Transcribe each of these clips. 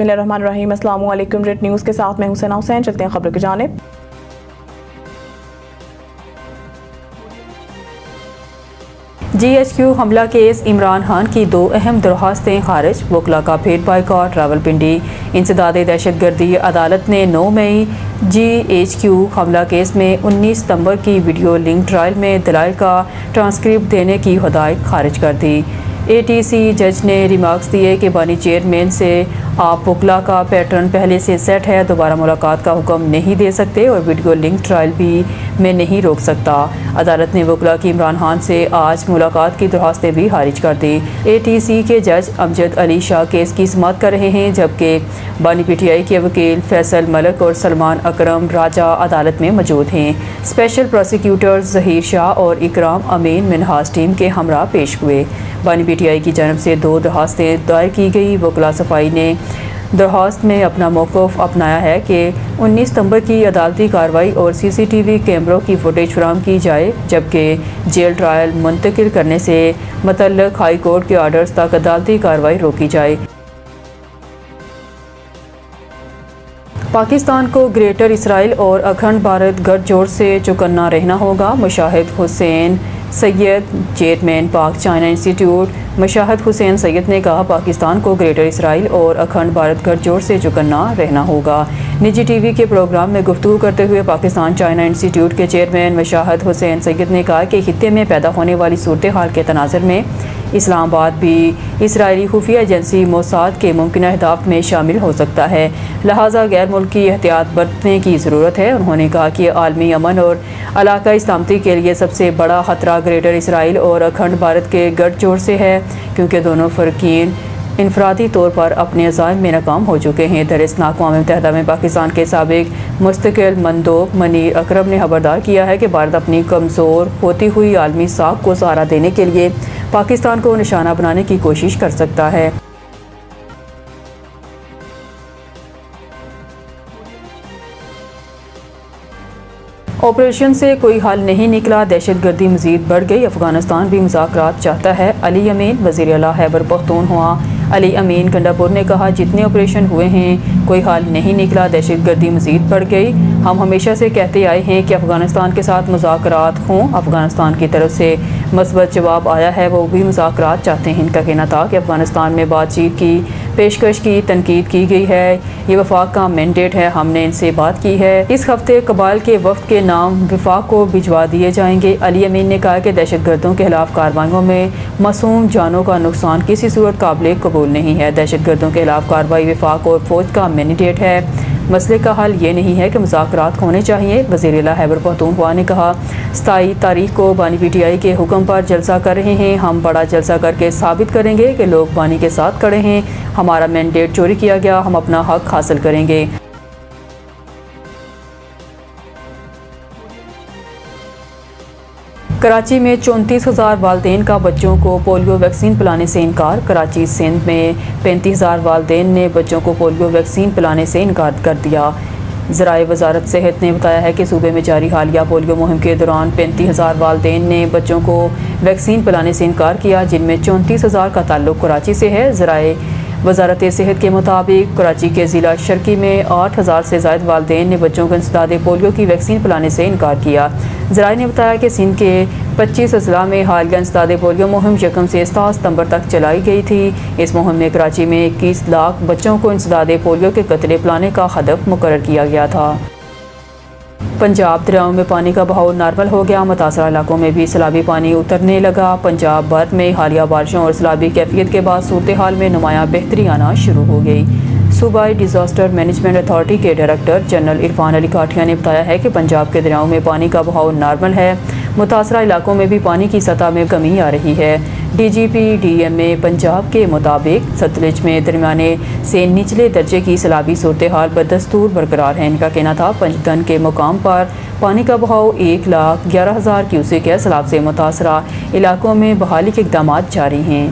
बिस्मिल्लाहिर्रहमानिर्रहीम। अस्सलामु अलैकुम। रेड न्यूज़ के साथ मैं हुसैना हुसैन। चलते हैं खबर की जानिब। GHQ हमला केस इमरान खान की 2 अहम दरख्वास्तें खारिज। वकला का फिर बाइकॉट। रावलपिंडी इंसदाद दहशतगर्दी। अदालत ने 9 मई GHQ हमला केस में 19 सितंबर की वीडियो लिंक ट्रायल में दलाइल का ट्रांसक्रिप्ट देने की हदायत खारिज कर दी। ATC जज ने रिमार्क्स दिए कि बानी चेयरमैन से आप वकला का पैटर्न पहले से सेट है, दोबारा मुलाकात का हुक्म नहीं दे सकते और वीडियो लिंक ट्रायल भी मैं नहीं रोक सकता। अदालत ने वकला की इमरान खान से आज मुलाकात की दरख्वास्तें भी खारिज कर दी। ATC के जज अमजद अली शाह केस की समाअत कर रहे हैं, जबकि बानी PTI के वकील फैसल मलिक और सलमान अकरम राजा अदालत में मौजूद हैं। स्पेशल प्रोसिक्यूटर जहीर शाह और इकराम अमीन मिनहास टीम के हमरा पेश हुए। बानी PTI की जानब से 2 दरख्वास्तें दायर की गई। वकला सफाई ने दरख्वास्त में अपना मौक़िफ़ अपनाया है कि 19 सितंबर की अदालती कार्रवाई और CCTV कैमरों की फुटेज फराहम की जाए, जबकि जेल ट्रायल मुंतकिल करने से मुतल्लिक़ हाई कोर्ट के आर्डर्स तक अदालती कार्रवाई रोकी जाए। पाकिस्तान को ग्रेटर इसराइल और अखंड भारत गठजोड़ से चौकन्ना रहना होगा। मुशाहिद हुसैन सैयद, चेयरमैन पाक चाइना इंस्टीट्यूट। मुशाहिद हुसैन सैयद ने कहा, पाकिस्तान को ग्रेटर इसराइल और अखंड भारत गठजोड़ से चौकन्ना रहना होगा। निजी TV के प्रोग्राम में गुफ्तगू करते हुए पाकिस्तान चाइना इंस्टीट्यूट के चेयरमैन मुशाहिद हुसैन सैयद ने कहा कि खित्ते में पैदा होने वाली सूरत हाल के तनाज़ुर में इस्लामाबाद भी इसराइली खुफिया एजेंसी मोसाद के मुमकिन अहदाफ में शामिल हो सकता है, लिहाजा गैर मुल्की एहतियात बरतने की ज़रूरत है। उन्होंने कहा कि आलमी अमन और इलाकाई सलामती के लिए सबसे बड़ा ख़तरा ग्रेटर इसराइल और अखंड भारत के गठजोड़ से है, क्योंकि दोनों फ़रकीन इनफरादी तौर पर अपने अज़ाइम में नाकाम हो चुके हैं। दरअसल अक़वाम मुत्तहिदा में पाकिस्तान के साबिक़ मुस्तकिल मंदोब मनीर अकरम ने खबरदार किया है कि भारत अपनी कमज़ोर होती हुई आलमी साख को सहारा देने के लिए पाकिस्तान को निशाना बनाने की कोशिश कर सकता है। ऑपरेशन से कोई हल नहीं निकला, दहशतगर्दी मज़ीद बढ़ गई, अफगानिस्तान भी मुज़ाकरात चाहता है। अली अमीन वज़ीर आला खैबर पख्तूनख्वा अली अमीन गंडापुर ने कहा, जितने ऑपरेशन हुए हैं कोई हल नहीं निकला, दहशतगर्दी मज़ीद बढ़ गई। हम हमेशा से कहते आए हैं कि अफ़गानिस्तान के साथ मुज़ाकरात हों। अफ़गानिस्तान की तरफ से मस्बत जवाब आया है, वो भी मुज़ाकरात चाहते हैं। इनका कहना था कि अफ़गानिस्तान में बातचीत की पेशकश की तनकीद की गई है, ये वफाक का मैंडेट है, हमने इनसे बात की है। इस हफ्ते कबाइल के वफ़द के नाम वफाक को भिजवा दिए जाएंगे। अली अमीन ने कहा कि दहशतगर्दों के खिलाफ कार्रवाइयों में मासूम जानों का नुकसान किसी सूरत काबिल कबूल नहीं है। दहशतगर्दों के खिलाफ कार्रवाई वफाक और फौज का मैंडेट है। मसले का हल ये नहीं है कि मुज़ाकरात होने चाहिए। वज़ीर आला खैबर पख्तूनख्वा ने कहा, 27 तारीख को बानी PTI के हुक्म पर जलसा कर रहे हैं। हम बड़ा जलसा करके साबित करेंगे कि लोग बानी के साथ खड़े हैं। हमारा मैंडेट चोरी किया गया, हम अपना हक हासिल करेंगे। कराची में 34,000 वालदेन का बच्चों को पोलियो वैक्सीन पिलाने से इनकार। कराची सिंध में 35,000 वालदेन ने बच्चों को पोलियो वैक्सीन पिलाने से इनकार कर दिया। ज़राए वजारत सेहत ने बताया है कि सूबे में जारी हालिया पोलियो मुहिम के दौरान 35,000 वालदेन ने बच्चों को वैक्सीन पिलाने से इनकार किया, जिनमें 34,000 का ताल्लुक़ कराची से है। ज़राए वजारत सेहत के मुताबिक कराची के ज़िला शर्की में 8,000 से ज़ायद वालदेन ने बच्चों को इंसदाद पोलियो की वैक्सीन पिलाने से इनकार किया। ज़राए ने बताया कि सिंध के 25 अजला में हालिया इंसदाद पोलियो मुहिम 1 से 7 सितंबर तक चलाई गई थी। इस मुहिम में कराची में 21 लाख बच्चों को इंसदाद पोलियो के कतले पिलाने का हदफ मुकर्रर किया गया था। पंजाब दरियाओं में पानी का बहाव नॉर्मल हो गया, मुतासरा इलाकों में भी सैलाबी पानी उतरने लगा। पंजाब भर में हालिया बारिशों और सैलाबी कैफियत के बाद सूरत हाल में नुमाया बेहतरी आना शुरू हो गई। सूबाई डिज़ास्टर मैनेजमेंट अथॉरिटी के डायरेक्टर जनरल इरफान अली काठिया ने बताया है कि पंजाब के दरियाओं में पानी का बहाव नॉर्मल है, मुतासरा इलाकों में भी पानी की सतह में कमी आ रही है। DGP DMA पंजाब के मुताबिक सतलुज में दरमियाने से निचले दर्जे की सैलाबी सूरत हाल बदस्तूर बरकरार है। इनका कहना था, पंजतन के मुकाम पर पानी का बहाव 1,11,000 क्यूसेक है। सैलाब से मुतासरा इलाकों में बहाली के इक़दाम जारी हैं।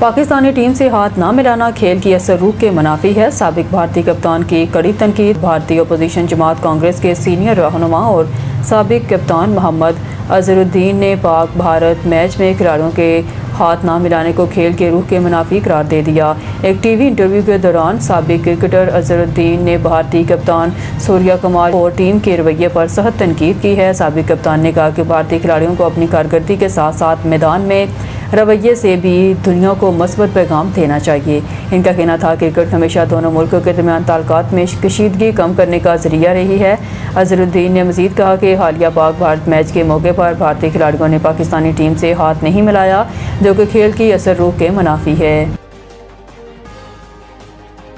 पाकिस्तानी टीम से हाथ ना मिलाना खेल की असर रूख के मुनाफी है। साबिक भारतीय कप्तान की कड़ी तनकीद। भारतीय अपोजिशन जमात कांग्रेस के सीनियर रहनुमा और साबिक कप्तान मोहम्मद अजहरुद्दीन ने पाक भारत मैच में खिलाड़ियों के हाथ ना मिलाने को खेल के रूह के मुनाफी करार दे दिया। एक टीवी इंटरव्यू के दौरान साबिक क्रिकेटर अजहरुद्दीन ने भारतीय कप्तान सूर्या कुमार और टीम के रवैये पर सख्त तनकीद की है। साबिक कप्तान ने कहा कि भारतीय खिलाड़ियों को अपनी कारकर्दगी के साथ साथ मैदान में रवैये से भी दुनिया को मस्बत पैगाम देना चाहिए। इनका कहना था कि क्रिकेट हमेशा दोनों मुल्कों के दरमियान ताल्लुकात में कशीदगी कम करने का जरिया रही है। अजहरुद्दीन ने मजीद कहा कि हालिया पाक भारत मैच के मौके पर भारतीय खिलाड़ियों ने पाकिस्तानी टीम से हाथ नहीं मिलाया, जो कि खेल की असर रूह के मुनाफी है।